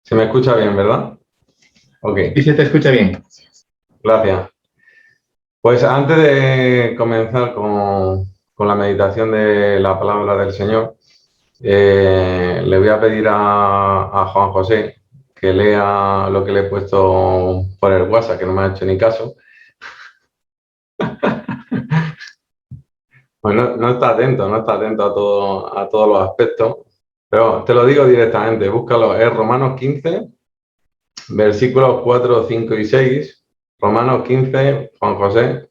Se me escucha bien, ¿verdad? Ok, Y se te escucha bien. gracias. Pues antes de comenzar con la meditación de la palabra del Señor, le voy a pedir a Juan José que lea lo que le he puesto por el WhatsApp, que no me ha hecho ni caso. Pues no está atento, no está atento a todos los aspectos. Pero te lo digo directamente, búscalo, es Romanos 15, versículos 4, 5 y 6. Romanos 15, Juan José,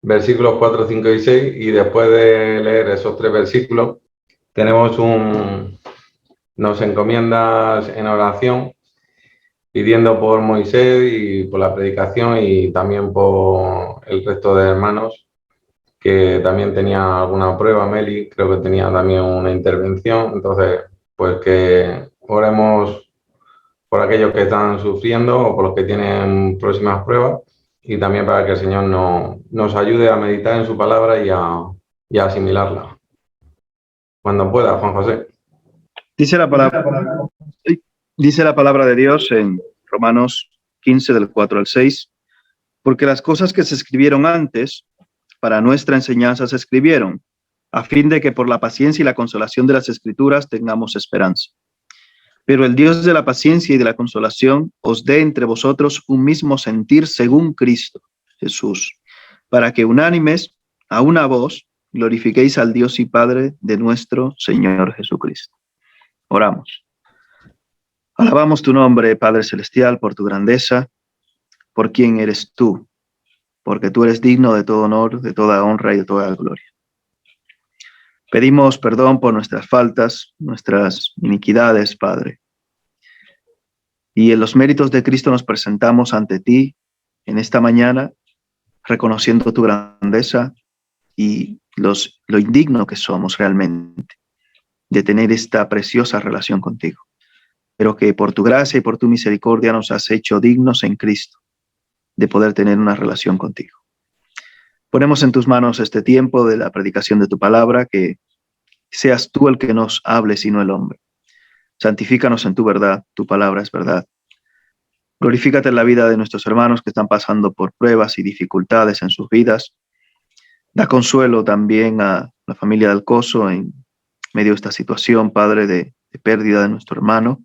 versículos 4, 5 y 6, y después de leer esos tres versículos, nos encomiendas en oración, pidiendo por Moisés y por la predicación y también por el resto de hermanos, que también tenía alguna prueba. Meli creo que tenía también una intervención. Entonces, pues que oremos por aquellos que están sufriendo o por los que tienen próximas pruebas, y también para que el Señor nos ayude a meditar en su palabra y a asimilarla. Cuando pueda, Juan José. Dice la palabra de Dios en Romanos 15, del 4 al 6, porque las cosas que se escribieron antes, para nuestra enseñanza se escribieron, a fin de que por la paciencia y la consolación de las Escrituras tengamos esperanza. Pero el Dios de la paciencia y de la consolación os dé entre vosotros un mismo sentir según Cristo Jesús, para que unánimes a una voz glorifiquéis al Dios y Padre de nuestro Señor Jesucristo. Oramos. Alabamos tu nombre, Padre Celestial, por tu grandeza, por quien eres tú, porque tú eres digno de todo honor, de toda honra y de toda gloria. Pedimos perdón por nuestras faltas, nuestras iniquidades, Padre. Y en los méritos de Cristo nos presentamos ante ti en esta mañana, reconociendo tu grandeza y lo indigno que somos realmente de tener esta preciosa relación contigo. Pero que por tu gracia y por tu misericordia nos has hecho dignos en Cristo de poder tener una relación contigo. Ponemos en tus manos este tiempo de la predicación de tu palabra, que seas tú el que nos hables y no el hombre. Santifícanos en tu verdad, tu palabra es verdad. Glorifícate en la vida de nuestros hermanos que están pasando por pruebas y dificultades en sus vidas. Da consuelo también a la familia de Alcoso en medio de esta situación, Padre, de pérdida de nuestro hermano,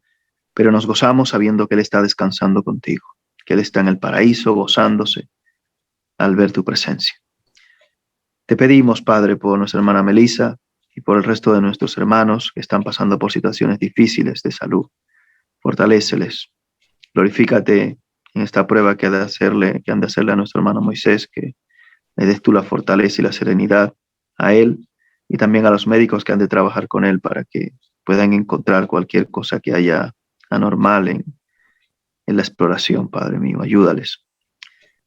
pero nos gozamos sabiendo que Él está descansando contigo, que Él está en el paraíso gozándose al ver tu presencia. Te pedimos, Padre, por nuestra hermana Melissa y por el resto de nuestros hermanos que están pasando por situaciones difíciles de salud. Fortaléceles. Glorifícate en esta prueba que han de hacerle a nuestro hermano Moisés, que le des tú la fortaleza y la serenidad a él y también a los médicos que han de trabajar con él para que puedan encontrar cualquier cosa que haya anormal en la exploración, Padre mío. Ayúdales.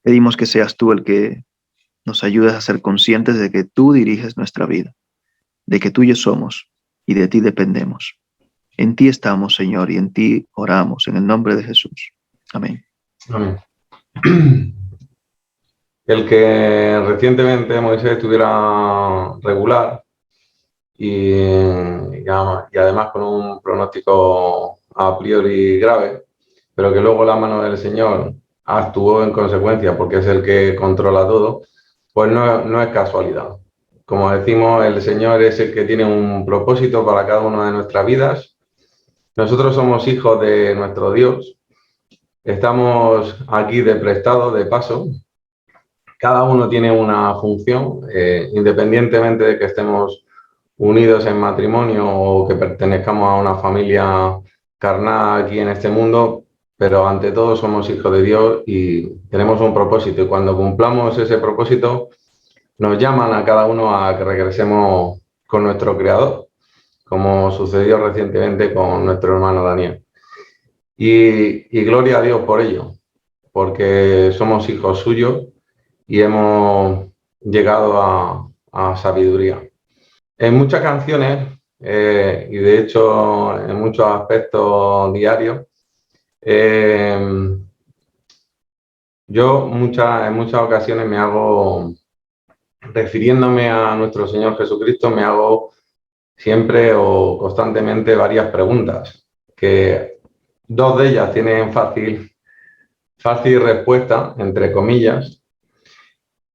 Pedimos que seas tú el que nos ayudes a ser conscientes de que tú diriges nuestra vida, de que tuyos somos y de ti dependemos. En ti estamos, Señor, y en ti oramos, en el nombre de Jesús. Amén. Amén. El que recientemente Moisés estuviera regular y además con un pronóstico a priori grave, pero que luego la mano del Señor actuó en consecuencia porque es el que controla todo, pues no es casualidad. Como decimos, el Señor es el que tiene un propósito para cada una de nuestras vidas. Nosotros somos hijos de nuestro Dios. Estamos aquí de prestado, de paso. Cada uno tiene una función, independientemente de que estemos unidos en matrimonio o que pertenezcamos a una familia carnal aquí en este mundo, pero ante todo somos hijos de Dios y tenemos un propósito. Y cuando cumplamos ese propósito, nos llaman a cada uno a que regresemos con nuestro Creador, como sucedió recientemente con nuestro hermano Daniel. Y gloria a Dios por ello, porque somos hijos suyos y hemos llegado a sabiduría. En muchas canciones, y de hecho en muchos aspectos diarios, yo en muchas ocasiones me hago, refiriéndome a nuestro Señor Jesucristo, me hago siempre o constantemente varias preguntas que Dos de ellas tienen fácil respuesta, entre comillas,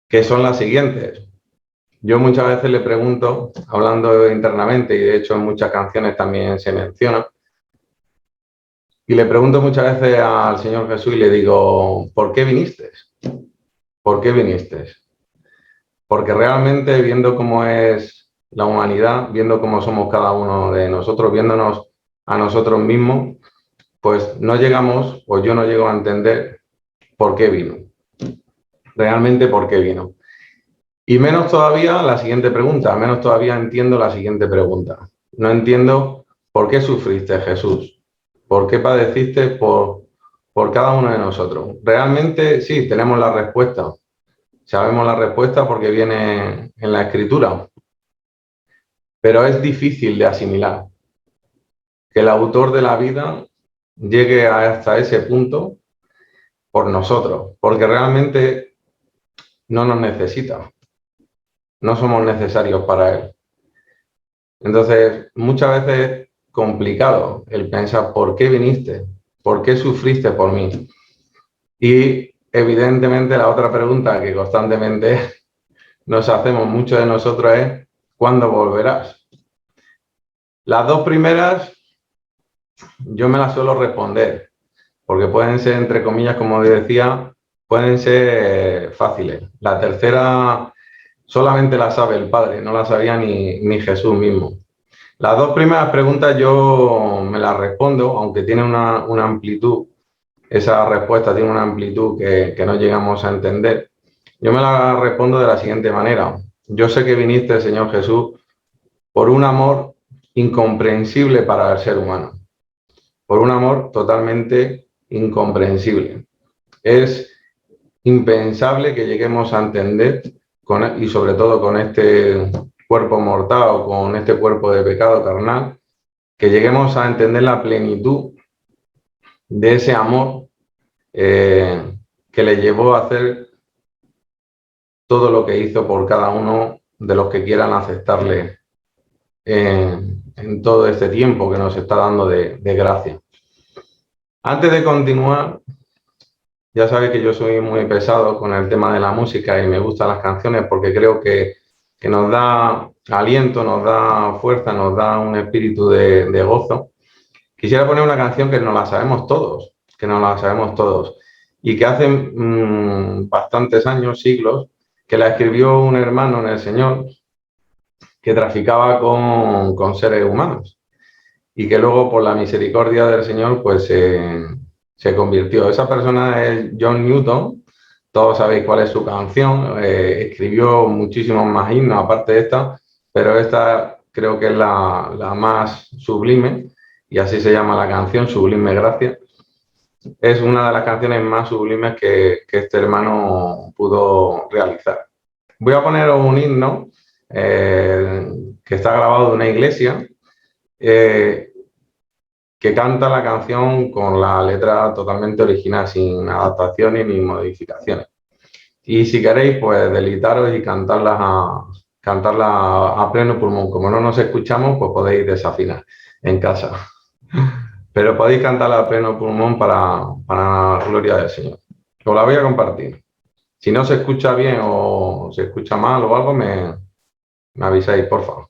que son las siguientes. Yo muchas veces le pregunto, hablando internamente, y de hecho en muchas canciones también se menciona, y le pregunto muchas veces al Señor Jesús y le digo, ¿por qué viniste? ¿Por qué viniste? Porque realmente viendo cómo es la humanidad, viendo cómo somos cada uno de nosotros, viéndonos a nosotros mismos, pues no llegamos, o yo no llego a entender por qué vino. Realmente por qué vino. Y menos todavía la siguiente pregunta, menos todavía entiendo la siguiente pregunta. No entiendo por qué sufriste, Jesús, por qué padeciste por cada uno de nosotros. Realmente sí, tenemos la respuesta. Sabemos la respuesta porque viene en la Escritura, pero es difícil de asimilar que el autor de la vida llegue hasta ese punto por nosotros, porque realmente no nos necesita, no somos necesarios para él. Entonces, muchas veces es complicado el pensar por qué viniste, por qué sufriste por mí. Y evidentemente la otra pregunta que constantemente nos hacemos muchos de nosotros es ¿cuándo volverás? Las dos primeras yo me las suelo responder, porque pueden ser, entre comillas, como decía, pueden ser fáciles. La tercera solamente la sabe el Padre, no la sabía ni Jesús mismo. Las dos primeras preguntas yo me las respondo, aunque tiene una amplitud, esa respuesta tiene una amplitud que no llegamos a entender. Yo me la respondo de la siguiente manera. Yo sé que viniste, Señor Jesús, por un amor incomprensible para el ser humano, por un amor totalmente incomprensible. Es impensable que lleguemos a entender, y sobre todo con este cuerpo mortal o con este cuerpo de pecado carnal, que lleguemos a entender la plenitud de ese amor que le llevó a hacer todo lo que hizo por cada uno de los que quieran aceptarle en todo este tiempo que nos está dando de gracia. Antes de continuar, ya sabéis que yo soy muy pesado con el tema de la música y me gustan las canciones porque creo que nos da aliento, nos da fuerza, nos da un espíritu de gozo. Quisiera poner una canción que nos la sabemos todos, y que hace bastantes años, siglos, que la escribió un hermano en el Señor que traficaba con seres humanos y que luego por la misericordia del Señor pues se convirtió. Esa persona es John Newton, todos sabéis cuál es su canción, escribió muchísimos más himnos aparte de esta, pero esta creo que es la más sublime, y así se llama la canción, Sublime Gracia. Es una de las canciones más sublimes que este hermano pudo realizar. Voy a poner un himno que está grabado de una iglesia, que canta la canción con la letra totalmente original, sin adaptaciones ni modificaciones. Y si queréis, pues delitaros y cantarla a pleno pulmón. Como no nos escuchamos, pues podéis desafinar en casa. Pero podéis cantarla a pleno pulmón para la gloria del Señor. Os la voy a compartir. Si no se escucha bien o se escucha mal o algo, me avisáis, por favor.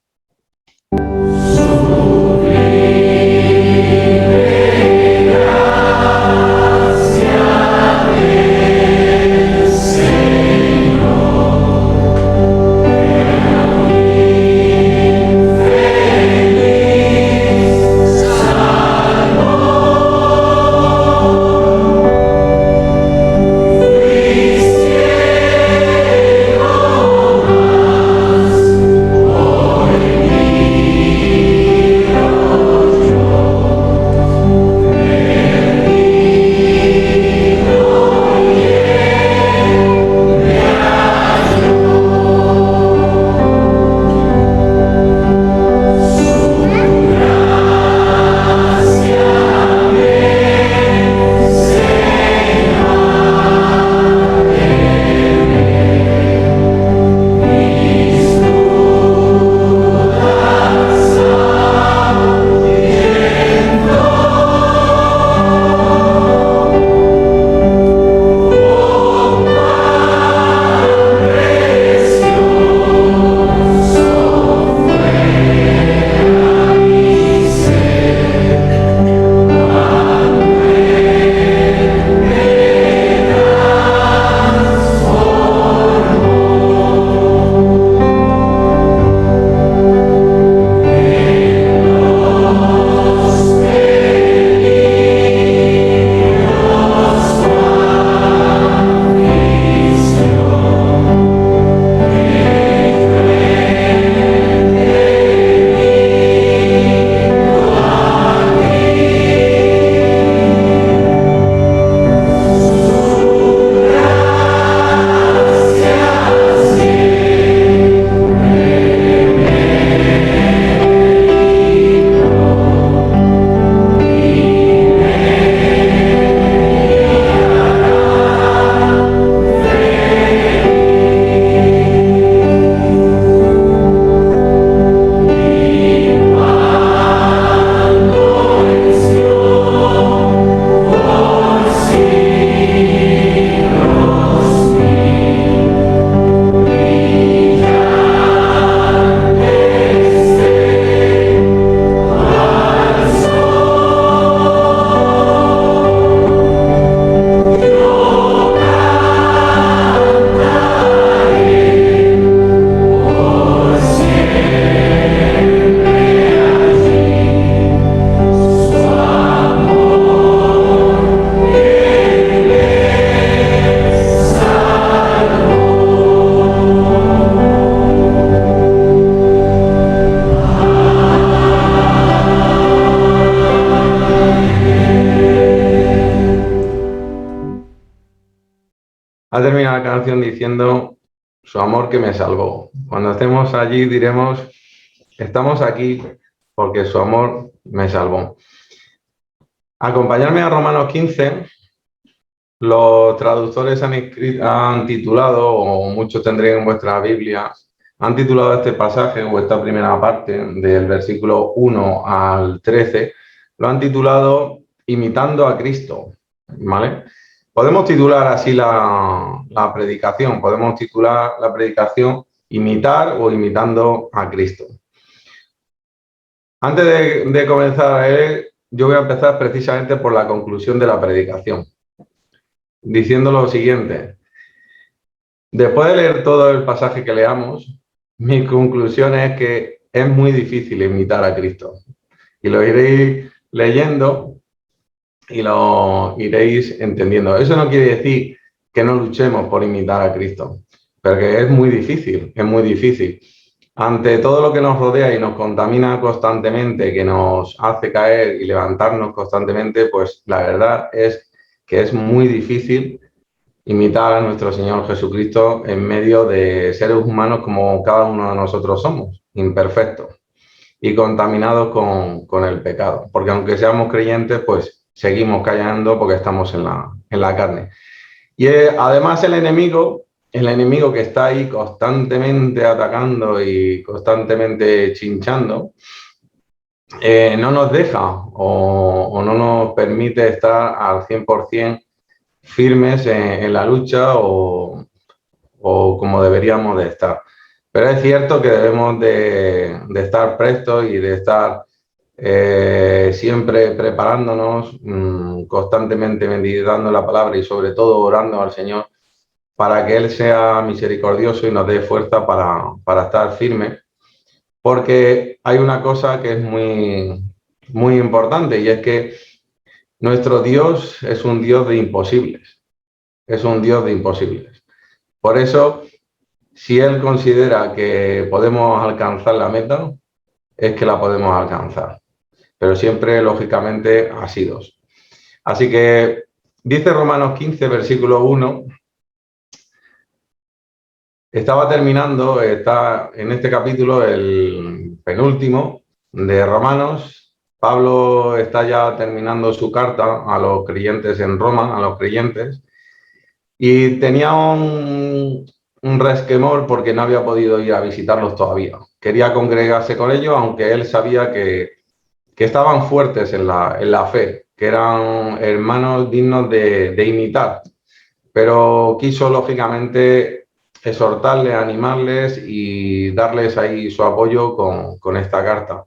ha terminado la canción diciendo su amor que me salvó. Cuando estemos allí diremos, estamos aquí porque su amor me salvó. Acompañarme a Romanos 15, los traductores han titulado, o muchos tendréis en vuestra Biblia, han titulado este pasaje o esta primera parte del versículo 1 al 13, lo han titulado Imitando a Cristo, ¿vale? Podemos titular así la predicación, podemos titular la predicación Imitar o Imitando a Cristo. Antes de comenzar a leer, yo voy a empezar precisamente por la conclusión de la predicación, diciendo lo siguiente. Después de leer todo el pasaje que leamos, mi conclusión es que es muy difícil imitar a Cristo. Y lo iréis leyendo y lo iréis entendiendo. Eso no quiere decir que no luchemos por imitar a Cristo, pero que es muy difícil, es muy difícil. Ante todo lo que nos rodea y nos contamina constantemente, que nos hace caer y levantarnos constantemente, pues la verdad es que es muy difícil imitar a nuestro Señor Jesucristo en medio de seres humanos como cada uno de nosotros somos, imperfectos y contaminados con el pecado. Porque aunque seamos creyentes, pues seguimos cayendo porque estamos en la carne. Y además el enemigo que está ahí constantemente atacando y constantemente chinchando, no nos deja o no nos permite estar al 100% firmes en la lucha o como deberíamos de estar. Pero es cierto que debemos de estar prestos y de estar siempre preparándonos, constantemente meditando la palabra y sobre todo orando al Señor para que Él sea misericordioso y nos dé fuerza para estar firmes. Porque hay una cosa que es muy, muy importante y es que nuestro Dios es un Dios de imposibles. Es un Dios de imposibles. Por eso, si Él considera que podemos alcanzar la meta, es que la podemos alcanzar. Pero siempre, lógicamente, así dos. Así que dice Romanos 15, versículo 1, estaba terminando, está en este capítulo, el penúltimo de Romanos. Pablo está ya terminando su carta a los creyentes en Roma, a los creyentes, y tenía un resquemor porque no había podido ir a visitarlos todavía. Quería congregarse con ellos, aunque él sabía que estaban fuertes en la fe, que eran hermanos dignos de imitar. Pero quiso, lógicamente, exhortarles, animarles y darles ahí su apoyo con esta carta.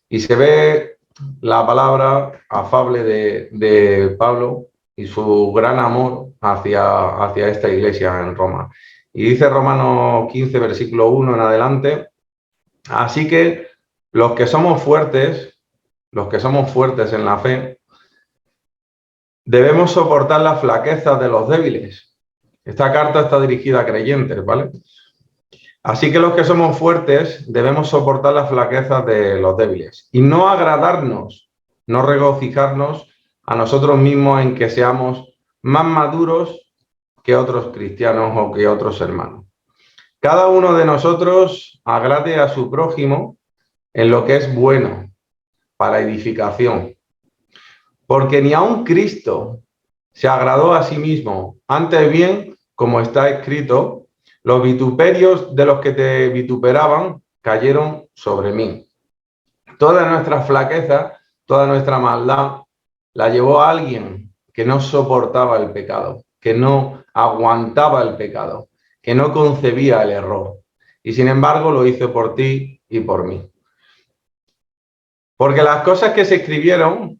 Y se ve la palabra afable de Pablo y su gran amor hacia esta iglesia en Roma. Y dice Romanos 15, versículo 1 en adelante, así que los que somos fuertes en la fe, debemos soportar las flaquezas de los débiles. Esta carta está dirigida a creyentes, ¿vale? Así que los que somos fuertes debemos soportar las flaquezas de los débiles y no agradarnos, no regocijarnos a nosotros mismos en que seamos más maduros que otros cristianos o que otros hermanos. Cada uno de nosotros agrade a su prójimo en lo que es bueno para edificación, porque ni aun Cristo se agradó a sí mismo, antes bien, como está escrito, los vituperios de los que te vituperaban cayeron sobre mí. Toda nuestra flaqueza, toda nuestra maldad, la llevó a alguien que no soportaba el pecado, que no aguantaba el pecado, que no concebía el error. Y sin embargo lo hizo por ti y por mí. Porque las cosas que se escribieron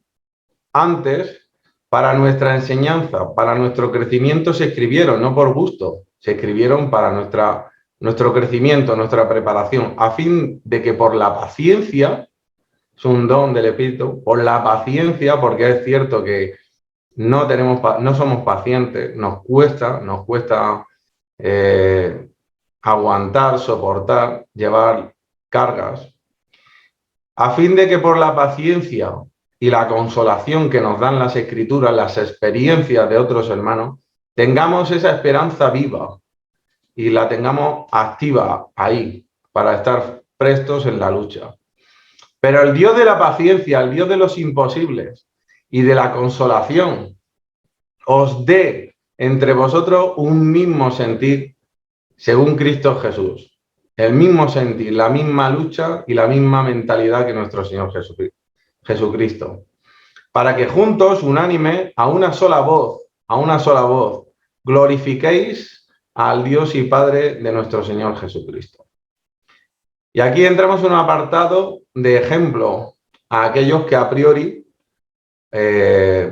antes para nuestra enseñanza, para nuestro crecimiento se escribieron, no por gusto, se escribieron para nuestro crecimiento, nuestra preparación, a fin de que por la paciencia, es un don del Espíritu, por la paciencia, porque es cierto que no somos pacientes, nos cuesta aguantar, soportar, llevar cargas, a fin de que por la paciencia y la consolación que nos dan las Escrituras, las experiencias de otros hermanos, tengamos esa esperanza viva y la tengamos activa ahí para estar prestos en la lucha. Pero el Dios de la paciencia, el Dios de los imposibles y de la consolación, os dé entre vosotros un mismo sentir según Cristo Jesús. El mismo sentir, la misma lucha y la misma mentalidad que nuestro Señor Jesucristo. Para que juntos, unánime, a una sola voz, glorifiquéis al Dios y Padre de nuestro Señor Jesucristo. Y aquí entramos en un apartado de ejemplo a aquellos que a priori,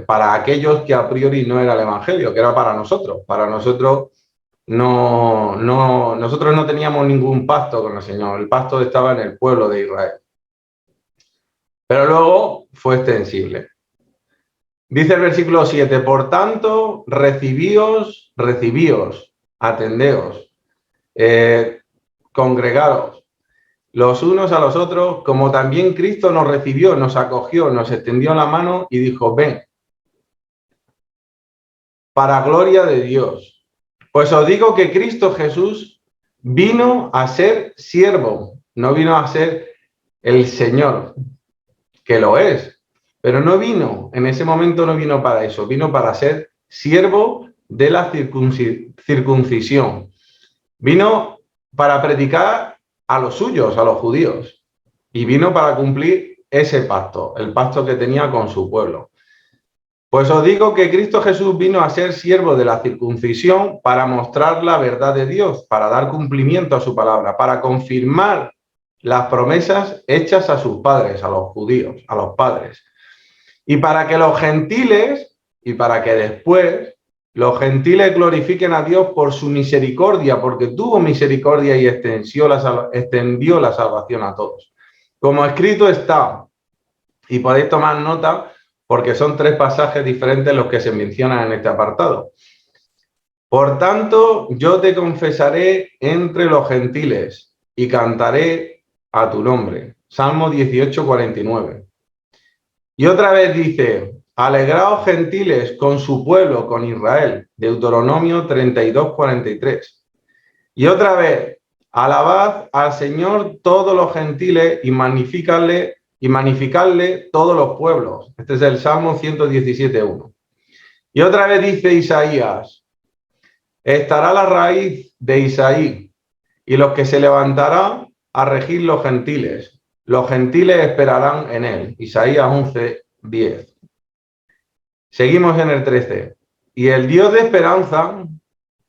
para aquellos que a priori no era el Evangelio, que era para nosotros. Para nosotros nosotros no teníamos ningún pacto con el Señor. El pacto estaba en el pueblo de Israel. Pero luego fue extensible. Dice el versículo 7, por tanto, recibíos, atendeos, congregaros los unos a los otros, como también Cristo nos recibió, nos acogió, nos extendió la mano y dijo, ven, para gloria de Dios. Pues os digo que Cristo Jesús vino a ser siervo, no vino a ser el Señor, que lo es, pero no vino, en ese momento no vino para eso, vino para ser siervo de la circuncisión. Vino para predicar a los suyos, a los judíos, y vino para cumplir ese pacto, el pacto que tenía con su pueblo. Pues os digo que Cristo Jesús vino a ser siervo de la circuncisión para mostrar la verdad de Dios, para dar cumplimiento a su palabra, para confirmar las promesas hechas a sus padres, a los judíos, a los padres. Y para que los gentiles, y para que después los gentiles glorifiquen a Dios por su misericordia, porque tuvo misericordia y extendió la salvación a todos. Como escrito está, y podéis tomar nota, porque son 3 pasajes diferentes los que se mencionan en este apartado. Por tanto, yo te confesaré entre los gentiles y cantaré a tu nombre. Salmo 18, 49. Y otra vez dice, alegraos gentiles con su pueblo, con Israel. Deuteronomio 32, 43. Y otra vez, alabad al Señor todos los gentiles y magnificadle todos los pueblos. Este es el Salmo 117, 1. Y otra vez dice Isaías, estará la raíz de Isaí y los que se levantarán a regir los gentiles esperarán en él. Isaías 11, 10. Seguimos en el 13. Y el Dios de esperanza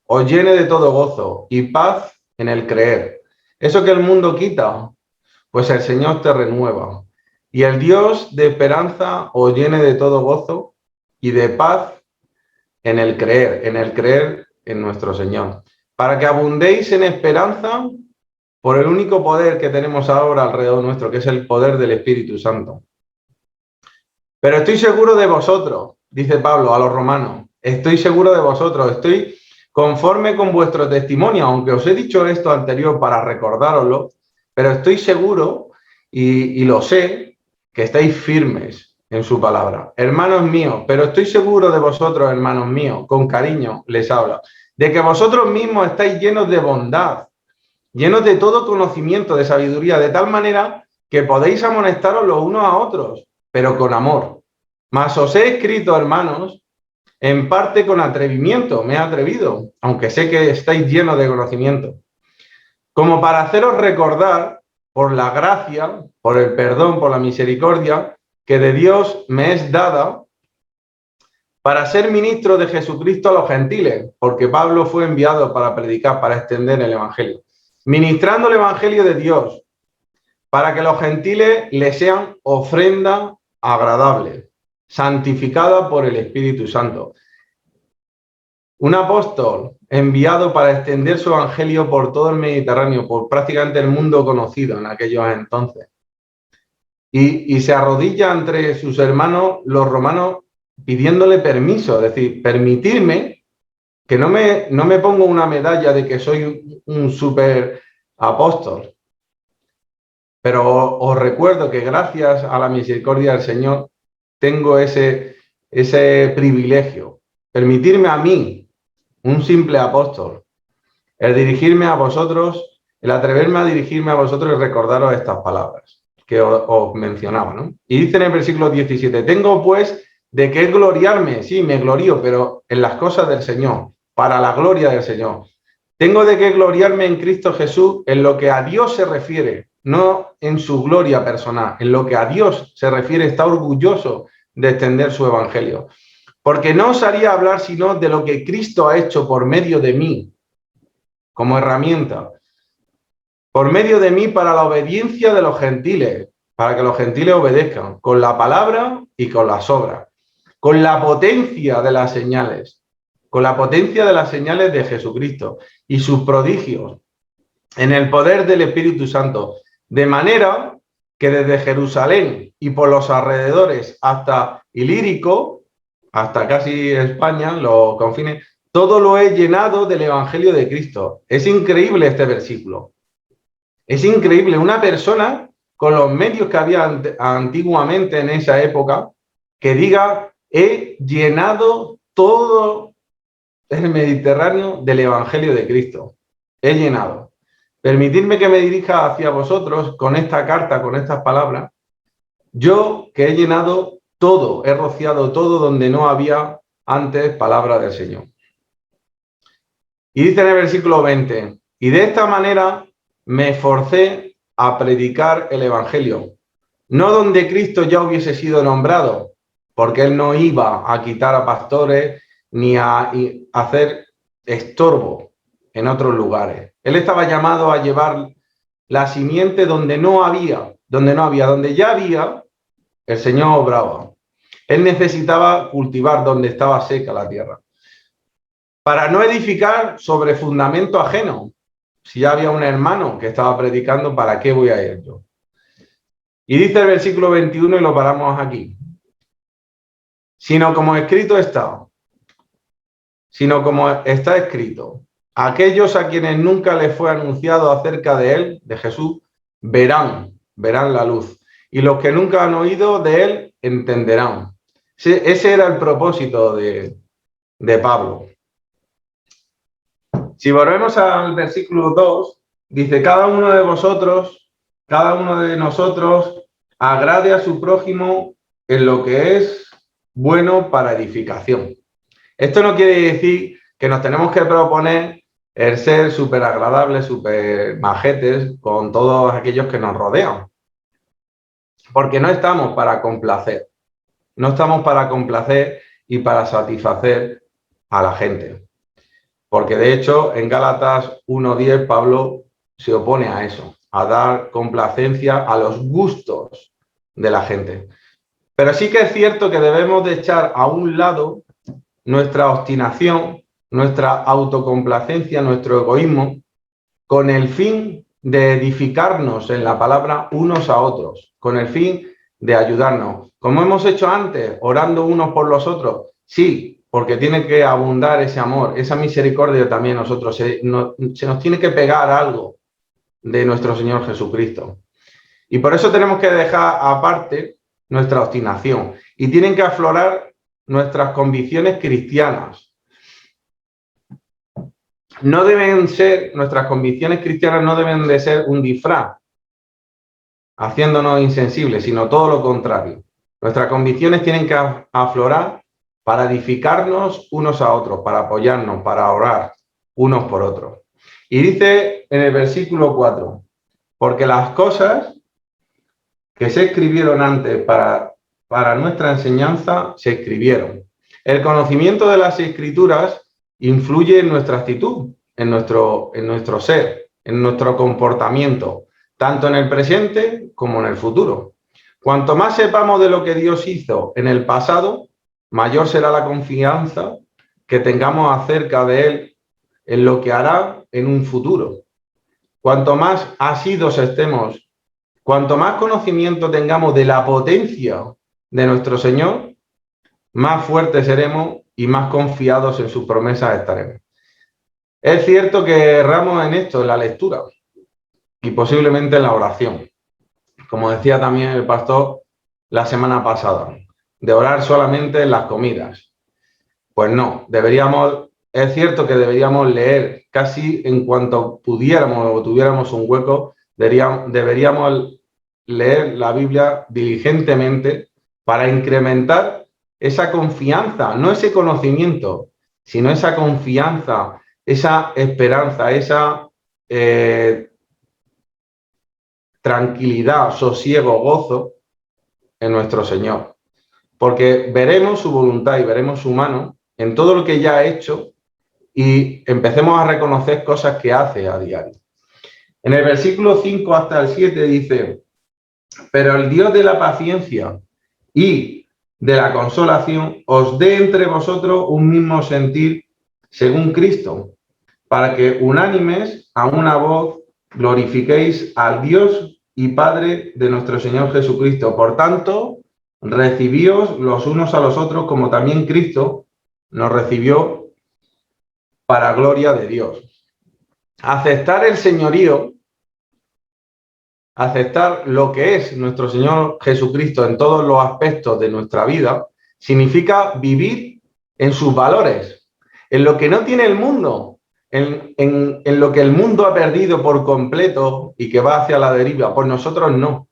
os llene de todo gozo y paz en el creer. Eso que el mundo quita, pues el Señor te renueva. Y el Dios de esperanza os llene de todo gozo y de paz en el creer en nuestro Señor. Para que abundéis en esperanza por el único poder que tenemos ahora alrededor nuestro, que es el poder del Espíritu Santo. Pero estoy seguro de vosotros, dice Pablo a los romanos, estoy seguro de vosotros, estoy conforme con vuestro testimonio, aunque os he dicho esto anterior para recordároslo, pero estoy seguro y lo sé, que estáis firmes en su palabra. Hermanos míos, pero estoy seguro de vosotros, hermanos míos, con cariño les habla, de que vosotros mismos estáis llenos de bondad, llenos de todo conocimiento, de sabiduría, de tal manera que podéis amonestaros los unos a otros, pero con amor. Mas os he escrito, hermanos, en parte con atrevimiento, me he atrevido, aunque sé que estáis llenos de conocimiento, como para haceros recordar por la gracia, por el perdón, por la misericordia que de Dios me es dada para ser ministro de Jesucristo a los gentiles, porque Pablo fue enviado para predicar, para extender el Evangelio, ministrando el Evangelio de Dios, para que los gentiles le sean ofrenda agradable, santificada por el Espíritu Santo. Un apóstol enviado para extender su evangelio por todo el Mediterráneo, por prácticamente el mundo conocido en aquellos entonces. Y se arrodilla entre sus hermanos, los romanos, pidiéndole permiso, es decir, permitirme que no me pongo una medalla de que soy un super apóstol. Pero os recuerdo que gracias a la misericordia del Señor tengo ese privilegio. Permitirme a mí un simple apóstol. El dirigirme a vosotros, el atreverme a dirigirme a vosotros y recordaros estas palabras que os mencionaba, ¿no? Y dice en el versículo 17, tengo pues de qué gloriarme, sí, me glorío, pero en las cosas del Señor, para la gloria del Señor. Tengo de qué gloriarme en Cristo Jesús en lo que a Dios se refiere, no en su gloria personal, en lo que a Dios se refiere, está orgulloso de extender su evangelio. Porque no os haría hablar sino de lo que Cristo ha hecho por medio de mí, como herramienta, por medio de mí para la obediencia de los gentiles, para que los gentiles obedezcan, con la palabra y con las obras, con la potencia de las señales, con la potencia de las señales de Jesucristo y sus prodigios, en el poder del Espíritu Santo, de manera que desde Jerusalén y por los alrededores hasta Ilírico, hasta casi España, los confines, todo lo he llenado del Evangelio de Cristo. Es increíble este versículo. Es increíble. Una persona con los medios que había antiguamente en esa época, que diga, he llenado todo el Mediterráneo del Evangelio de Cristo. He llenado. Permitidme que me dirija hacia vosotros con esta carta, con estas palabras. Yo que he llenado todo, he rociado todo donde no había antes palabra del Señor. Y dice en el versículo 20, y de esta manera me esforcé a predicar el Evangelio, no donde Cristo ya hubiese sido nombrado, porque él no iba a quitar a pastores ni a hacer estorbo en otros lugares. Él estaba llamado a llevar la simiente donde donde ya había, el Señor obraba. Él necesitaba cultivar donde estaba seca la tierra, para no edificar sobre fundamento ajeno. Si ya había un hermano que estaba predicando, ¿para qué voy a ir yo? Y dice el versículo 21, y lo paramos aquí. Sino como está escrito, aquellos a quienes nunca les fue anunciado acerca de él, de Jesús, verán la luz. Y los que nunca han oído de él, entenderán. Ese era el propósito de Pablo. Si volvemos al versículo 2, dice, cada uno de nosotros, agrade a su prójimo en lo que es bueno para edificación. Esto no quiere decir que nos tenemos que proponer el ser súper agradables, súper majetes con todos aquellos que nos rodean. Porque no estamos para complacer. No estamos para complacer y para satisfacer a la gente. Porque de hecho en Gálatas 1:10 Pablo se opone a eso, a dar complacencia a los gustos de la gente. Pero sí que es cierto que debemos de echar a un lado nuestra obstinación, nuestra autocomplacencia, nuestro egoísmo, con el fin de edificarnos en la palabra unos a otros, con el fin de ayudarnos. Como hemos hecho antes, orando unos por los otros, sí, porque tiene que abundar ese amor, esa misericordia también nosotros. Se nos tiene que pegar algo de nuestro Señor Jesucristo. Y por eso tenemos que dejar aparte nuestra obstinación. Y tienen que aflorar nuestras convicciones cristianas. Nuestras convicciones cristianas no deben de ser un disfraz, haciéndonos insensibles, sino todo lo contrario. Nuestras convicciones tienen que aflorar para edificarnos unos a otros, para apoyarnos, para orar unos por otros. Y dice en el versículo 4, porque las cosas que se escribieron antes para nuestra enseñanza se escribieron. El conocimiento de las Escrituras influye en nuestra actitud, en nuestro ser, en nuestro comportamiento, tanto en el presente como en el futuro. Cuanto más sepamos de lo que Dios hizo en el pasado, mayor será la confianza que tengamos acerca de Él en lo que hará en un futuro. Cuanto más asidos estemos, cuanto más conocimiento tengamos de la potencia de nuestro Señor, más fuertes seremos y más confiados en sus promesas estaremos. Es cierto que erramos en esto, en la lectura y posiblemente en la oración. Como decía también el pastor la semana pasada, de orar solamente en las comidas. Pues no, deberíamos es cierto que deberíamos leer casi en cuanto pudiéramos o tuviéramos un hueco, deberíamos leer la Biblia diligentemente para incrementar esa confianza, no ese conocimiento, sino esa confianza, esa esperanza, esa tranquilidad, sosiego, gozo en nuestro Señor. Porque veremos su voluntad y veremos su mano en todo lo que ya ha hecho y empecemos a reconocer cosas que hace a diario. En el versículo 5 hasta el 7 dice: pero el Dios de la paciencia y de la consolación os dé entre vosotros un mismo sentir según Cristo, para que unánimes a una voz glorifiquéis al Dios y Padre de nuestro Señor Jesucristo. Por tanto, recibíos los unos a los otros como también Cristo nos recibió para gloria de Dios. Aceptar el señorío, aceptar lo que es nuestro Señor Jesucristo en todos los aspectos de nuestra vida, significa vivir en sus valores, en lo que no tiene el mundo, en lo que el mundo ha perdido por completo y que va hacia la deriva. Pues nosotros no,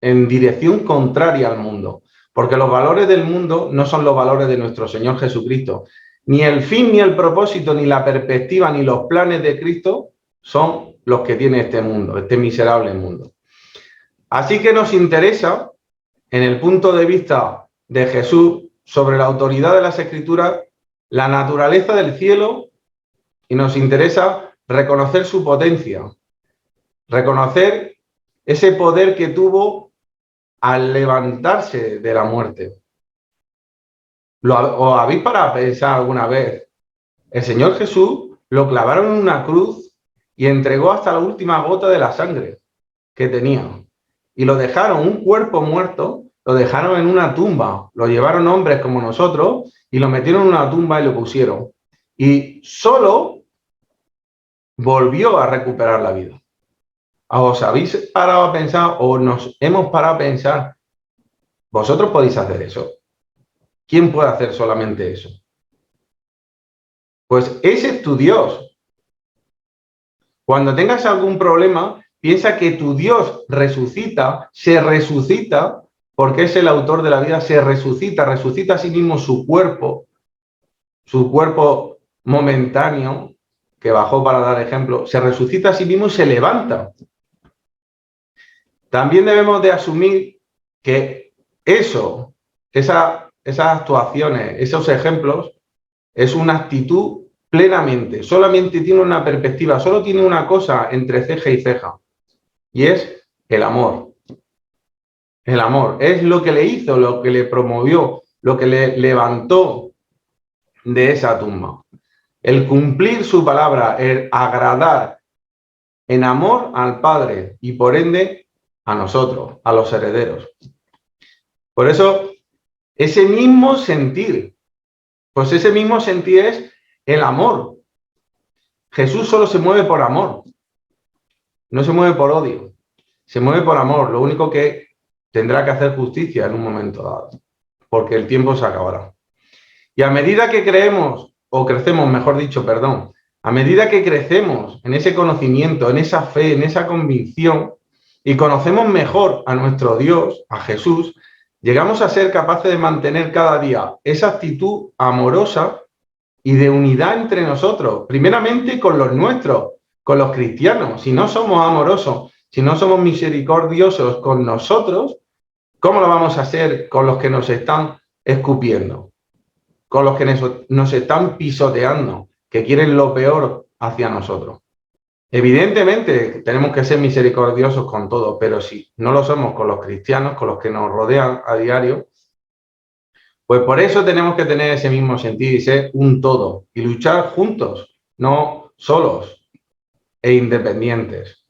en dirección contraria al mundo, porque los valores del mundo no son los valores de nuestro Señor Jesucristo. Ni el fin, ni el propósito, ni la perspectiva, ni los planes de Cristo son los que tiene este mundo, este miserable mundo. Así que nos interesa, en el punto de vista de Jesús, sobre la autoridad de las Escrituras, la naturaleza del cielo, y nos interesa reconocer su potencia, reconocer ese poder que tuvo al levantarse de la muerte. ¿Os habéis parado a pensar alguna vez? El Señor Jesús lo clavaron en una cruz y entregó hasta la última gota de la sangre que tenía. Y lo dejaron, un cuerpo muerto, lo dejaron en una tumba. Lo llevaron hombres como nosotros y lo metieron en una tumba y lo pusieron. Y solo volvió a recuperar la vida. ¿Os habéis parado a pensar o nos hemos parado a pensar? ¿Vosotros podéis hacer eso? ¿Quién puede hacer solamente eso? Pues ese es tu Dios. Cuando tengas algún problema, piensa que tu Dios resucita, se resucita, porque es el autor de la vida, se resucita a sí mismo su cuerpo momentáneo, que bajó para dar ejemplo, se resucita a sí mismo y se levanta. También debemos de asumir que esas actuaciones, esos ejemplos, es una actitud plenamente, solamente tiene una perspectiva, solo tiene una cosa entre ceja y ceja, y es el amor. El amor es lo que le hizo, lo que le promovió, lo que le levantó de esa tumba. El cumplir su palabra, el agradar en amor al Padre y por ende a nosotros, a los herederos. Por eso, ese mismo sentir, pues ese mismo sentir es el amor. Jesús solo se mueve por amor, no se mueve por odio, se mueve por amor. Lo único que tendrá que hacer justicia en un momento dado, porque el tiempo se acabará. Y a medida que creemos, o crecemos, mejor dicho, perdón, a medida que crecemos en ese conocimiento, en esa fe, en esa convicción, y conocemos mejor a nuestro Dios, a Jesús, llegamos a ser capaces de mantener cada día esa actitud amorosa y de unidad entre nosotros, primeramente con los nuestros, con los cristianos. Si no somos amorosos, si no somos misericordiosos con nosotros, ¿cómo lo vamos a hacer con los que nos están escupiendo? Con los que nos están pisoteando, que quieren lo peor hacia nosotros. Evidentemente tenemos que ser misericordiosos con todos, pero si no lo somos con los cristianos, con los que nos rodean a diario, pues por eso tenemos que tener ese mismo sentido y ser un todo y luchar juntos, no solos e independientes.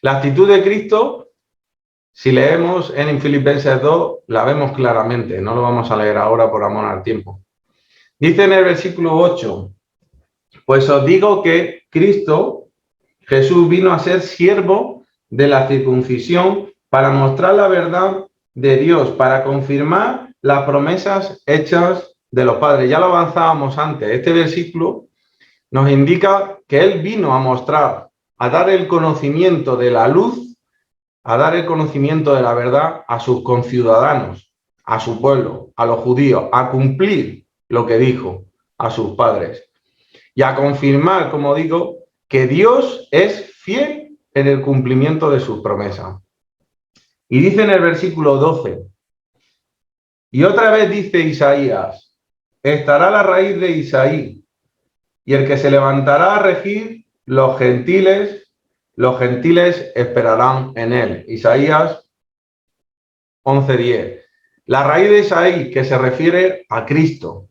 La actitud de Cristo, si leemos en Filipenses 2, la vemos claramente, no lo vamos a leer ahora por amor al tiempo. Dice en el versículo 8, pues os digo que Cristo, Jesús, vino a ser siervo de la circuncisión para mostrar la verdad de Dios, para confirmar las promesas hechas de los padres. Ya lo avanzábamos antes. Este versículo nos indica que Él vino a mostrar, a dar el conocimiento de la luz, a dar el conocimiento de la verdad a sus conciudadanos, a su pueblo, a los judíos, a cumplir lo que dijo a sus padres y a confirmar, como digo, que Dios es fiel en el cumplimiento de sus promesas. Y dice en el versículo 12, y otra vez dice Isaías, estará la raíz de Isaí, y el que se levantará a regir, los gentiles esperarán en él. Isaías 11:10. La raíz de Isaí, que se refiere a Cristo,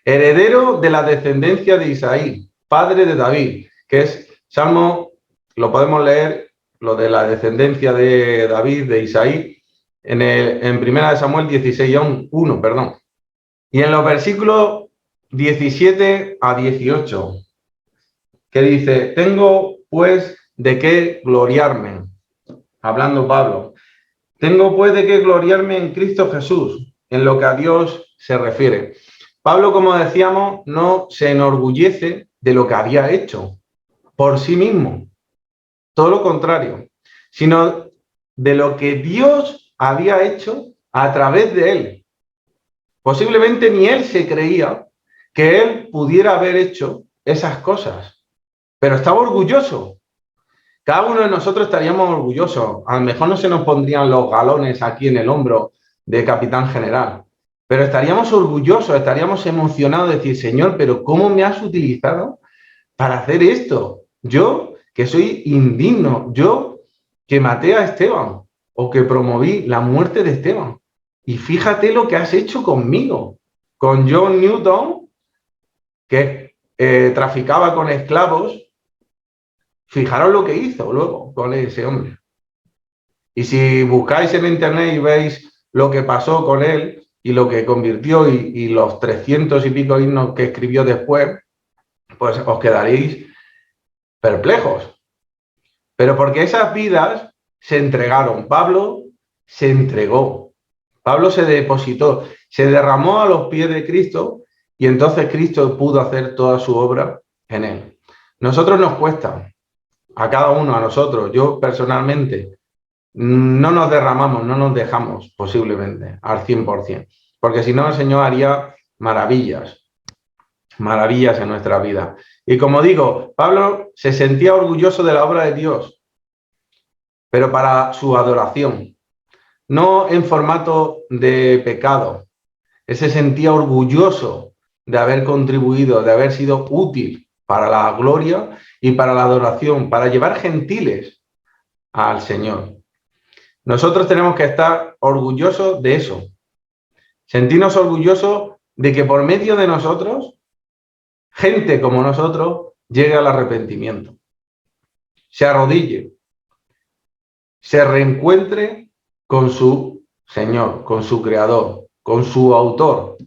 heredero de la descendencia de Isaí, padre de David, que es Salmo, lo podemos leer, lo de la descendencia de David, de Isaí, en 1 Samuel 16:1, perdón. Y en los versículos 17 a 18, que dice, tengo pues de qué gloriarme, hablando Pablo, tengo pues de qué gloriarme en Cristo Jesús, en lo que a Dios se refiere. Pablo, como decíamos, no se enorgullece de lo que había hecho por sí mismo, todo lo contrario, sino de lo que Dios había hecho a través de él. Posiblemente ni él se creía que él pudiera haber hecho esas cosas, pero estaba orgulloso. Cada uno de nosotros estaríamos orgullosos. A lo mejor no se nos pondrían los galones aquí en el hombro de capitán general, pero estaríamos orgullosos, estaríamos emocionados de decir, Señor, pero ¿cómo me has utilizado para hacer esto? Yo, que soy indigno, yo que maté a Esteban o que promoví la muerte de Esteban. Y fíjate lo que has hecho conmigo, con John Newton, que traficaba con esclavos. Fijaros lo que hizo luego con ese hombre. Y si buscáis en internet y veis lo que pasó con él y lo que convirtió y los 300 y pico himnos que escribió después, pues os quedaréis perplejos. Pero porque esas vidas se entregaron. Pablo se entregó. Pablo se depositó, se derramó a los pies de Cristo y entonces Cristo pudo hacer toda su obra en él. Nosotros nos cuesta, a cada uno, a nosotros, yo personalmente, no nos derramamos, no nos dejamos posiblemente al 100%, porque si no el Señor haría maravillas en nuestra vida. Y como digo, Pablo se sentía orgulloso de la obra de Dios, pero para su adoración, no en formato de pecado. Él se sentía orgulloso de haber contribuido, de haber sido útil para la gloria y para la adoración, para llevar gentiles al Señor. Nosotros tenemos que estar orgullosos de eso, sentirnos orgullosos de que por medio de nosotros, gente como nosotros llegue al arrepentimiento, se arrodille, se reencuentre con su Señor, con su Creador, con su Autor.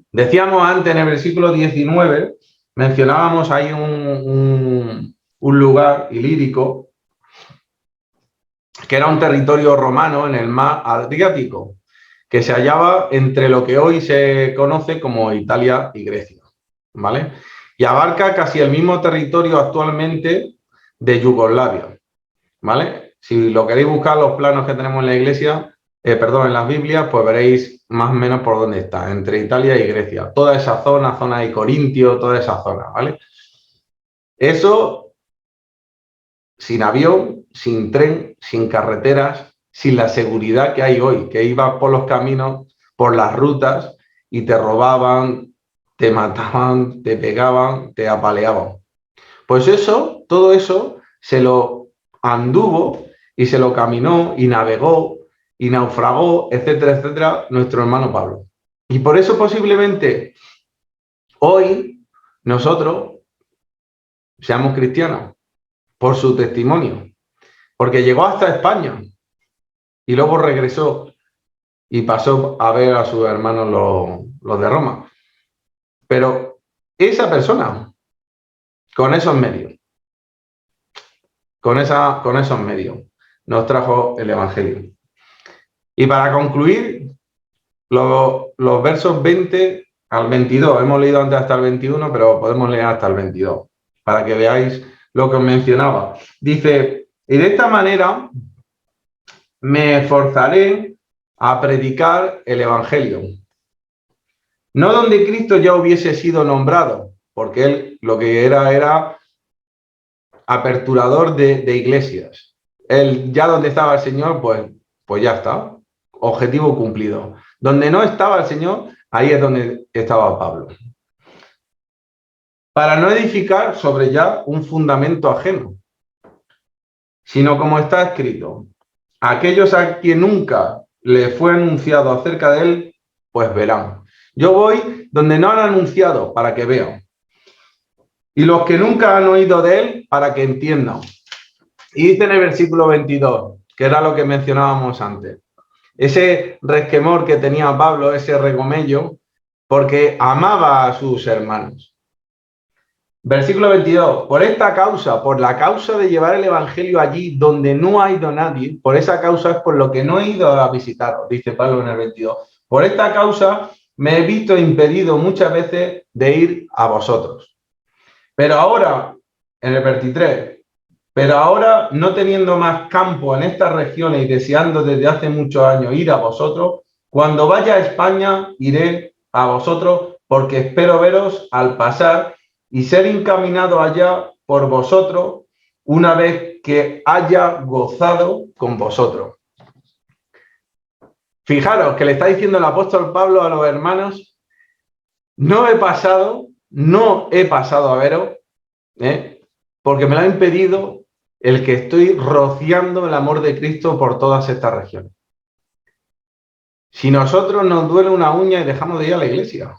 Decíamos antes en el versículo 19, mencionábamos ahí un lugar ilírico que era un territorio romano en el mar Adriático, que se hallaba entre lo que hoy se conoce como Italia y Grecia, ¿vale? Y abarca casi el mismo territorio actualmente de Yugoslavia, ¿vale? Si lo queréis buscar, los planos que tenemos en la iglesia, en las Biblias, pues veréis más o menos por dónde está, entre Italia y Grecia. Toda esa zona de Corintio, toda esa zona, ¿vale? Eso sin avión, sin tren, sin carreteras, sin la seguridad que hay hoy, que ibas por los caminos, por las rutas y te robaban, te mataban, te pegaban, te apaleaban. Pues eso, todo eso se lo anduvo y se lo caminó y navegó y naufragó, etcétera, etcétera, nuestro hermano Pablo. Y por eso posiblemente hoy nosotros seamos cristianos, por su testimonio, porque llegó hasta España y luego regresó y pasó a ver a sus hermanos los de Roma. Pero esa persona, con esos medios, con esos medios, nos trajo el Evangelio. Y para concluir, los versos 20 al 22. Hemos leído antes hasta el 21, pero podemos leer hasta el 22, para que veáis lo que os mencionaba. Dice, y de esta manera me esforzaré a predicar el Evangelio. No donde Cristo ya hubiese sido nombrado, porque él lo que era aperturador de iglesias. Él, ya donde estaba el Señor, pues ya está. Objetivo cumplido. Donde no estaba el Señor, ahí es donde estaba Pablo. Para no edificar sobre ya un fundamento ajeno, sino como está escrito, aquellos a quien nunca le fue anunciado acerca de él, pues verán. Yo voy donde no han anunciado para que vean. Y los que nunca han oído de él, para que entiendan. Y dice en el versículo 22, que era lo que mencionábamos antes, ese resquemor que tenía Pablo, ese regomello, porque amaba a sus hermanos. Versículo 22, por esta causa, por la causa de llevar el evangelio allí donde no ha ido nadie, por esa causa es por lo que no he ido a visitaros, dice Pablo en el 22. Por esta causa me he visto impedido muchas veces de ir a vosotros. Pero ahora, en el 23, pero ahora no teniendo más campo en estas regiones y deseando desde hace muchos años ir a vosotros, cuando vaya a España iré a vosotros porque espero veros al pasar y ser encaminado allá por vosotros una vez que haya gozado con vosotros. Fijaros que le está diciendo el apóstol Pablo a los hermanos, no he pasado a veros, porque me lo ha impedido el que estoy rociando el amor de Cristo por todas estas regiones. Si nosotros nos duele una uña y dejamos de ir a la iglesia.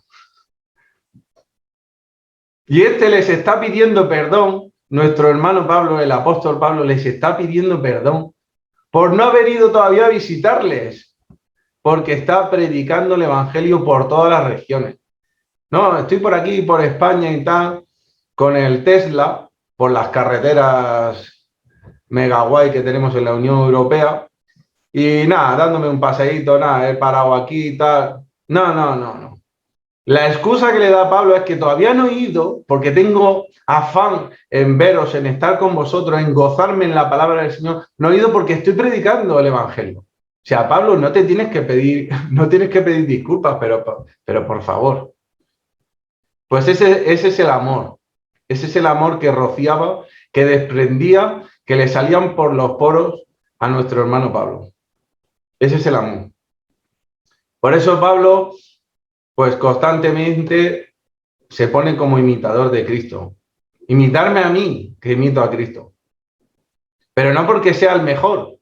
Y les está pidiendo perdón, nuestro hermano Pablo, el apóstol Pablo, les está pidiendo perdón por no haber ido todavía a visitarles, porque está predicando el evangelio por todas las regiones. No, estoy por aquí, por España y tal, con el Tesla, por las carreteras mega guay que tenemos en la Unión Europea, y nada, dándome un paseíto, nada, he parado aquí y tal. No. La excusa que le da Pablo es que todavía no he ido porque tengo afán en veros, en estar con vosotros, en gozarme en la palabra del Señor. No he ido porque estoy predicando el Evangelio. O sea, Pablo, no tienes que pedir disculpas, pero por favor. Pues ese es el amor. Ese es el amor que rociaba, que desprendía, que le salían por los poros a nuestro hermano Pablo. Ese es el amor. Por eso Pablo, pues constantemente se pone como imitador de Cristo. Imitarme a mí, que imito a Cristo. Pero no porque sea el mejor,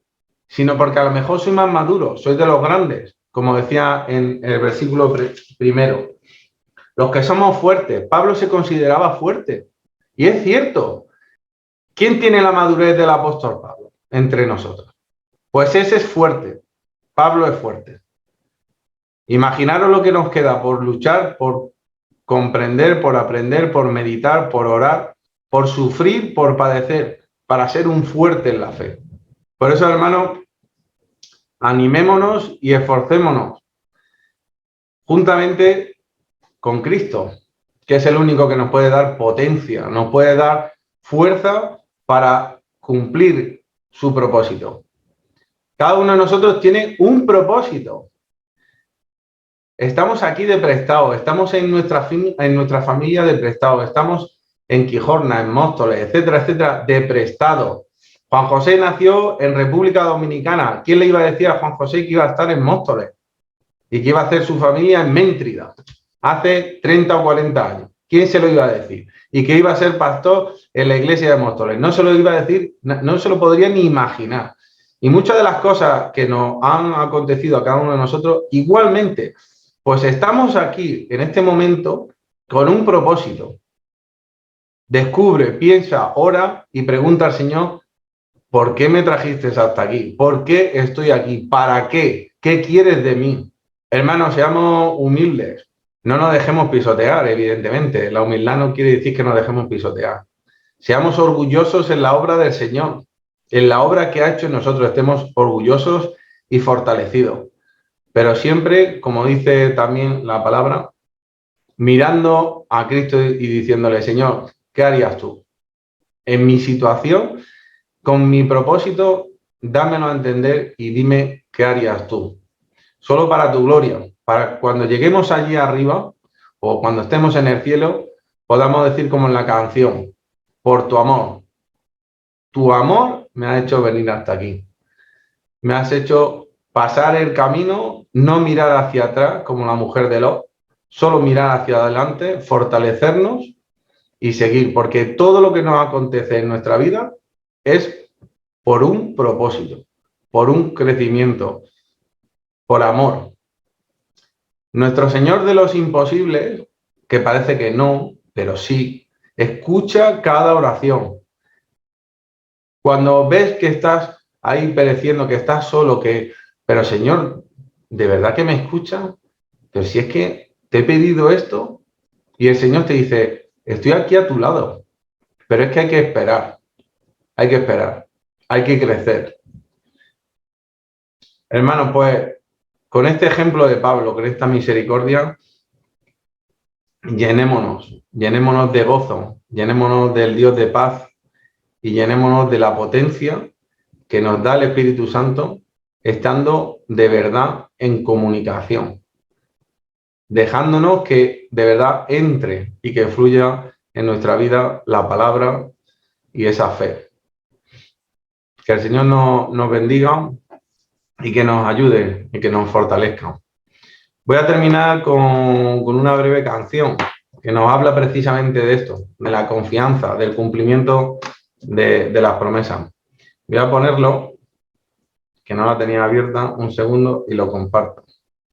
sino porque a lo mejor soy más maduro, soy de los grandes, como decía en el versículo primero. Los que somos fuertes. Pablo se consideraba fuerte. Y es cierto. ¿Quién tiene la madurez del apóstol Pablo entre nosotros? Pues ese es fuerte. Pablo es fuerte. Imaginaros lo que nos queda por luchar, por comprender, por aprender, por meditar, por orar, por sufrir, por padecer, para ser un fuerte en la fe. Por eso, hermanos, animémonos y esforcémonos juntamente con Cristo, que es el único que nos puede dar potencia, nos puede dar fuerza para cumplir su propósito. Cada uno de nosotros tiene un propósito. Estamos aquí de prestado, estamos en nuestra familia de prestado, estamos en Quijorna, en Móstoles, etcétera, etcétera, de prestado. Juan José nació en República Dominicana. ¿Quién le iba a decir a Juan José que iba a estar en Móstoles y que iba a hacer su familia en Méntrida hace 30 o 40 años? ¿Quién se lo iba a decir? Y que iba a ser pastor en la iglesia de Móstoles. No se lo iba a decir, no se lo podría ni imaginar. Y muchas de las cosas que nos han acontecido a cada uno de nosotros, igualmente, pues estamos aquí en este momento con un propósito. Descubre, piensa, ora y pregunta al Señor, ¿por qué me trajiste hasta aquí? ¿Por qué estoy aquí? ¿Para qué? ¿Qué quieres de mí? Hermanos, seamos humildes. No nos dejemos pisotear, evidentemente. La humildad no quiere decir que nos dejemos pisotear. Seamos orgullosos en la obra del Señor. En la obra que ha hecho en nosotros estemos orgullosos y fortalecidos. Pero siempre, como dice también la palabra, mirando a Cristo y diciéndole, Señor, ¿qué harías tú? En mi situación, con mi propósito, dámelo a entender y dime qué harías tú. Solo para tu gloria, para cuando lleguemos allí arriba o cuando estemos en el cielo, podamos decir como en la canción, por tu amor me ha hecho venir hasta aquí. Me has hecho pasar el camino, no mirar hacia atrás como la mujer de Lot, solo mirar hacia adelante, fortalecernos y seguir, porque todo lo que nos acontece en nuestra vida es por un propósito, por un crecimiento, por amor. Nuestro Señor de los imposibles, que parece que no, pero sí, escucha cada oración. Cuando ves que estás ahí pereciendo, que estás solo, pero Señor, ¿de verdad que me escuchas? Pero si es que te he pedido esto y el Señor te dice, estoy aquí a tu lado, pero es que hay que esperar, hay que esperar, hay que crecer. Hermanos, pues con este ejemplo de Pablo, con esta misericordia, llenémonos de gozo, llenémonos del Dios de paz y llenémonos de la potencia que nos da el Espíritu Santo estando de verdad en comunicación, dejándonos que de verdad entre y que fluya en nuestra vida la palabra y esa fe. Que el Señor nos bendiga y que nos ayude y que nos fortalezca. Voy a terminar con una breve canción que nos habla precisamente de esto, de la confianza, del cumplimiento de las promesas. Voy a ponerlo, que no la tenía abierta, un segundo, y lo comparto.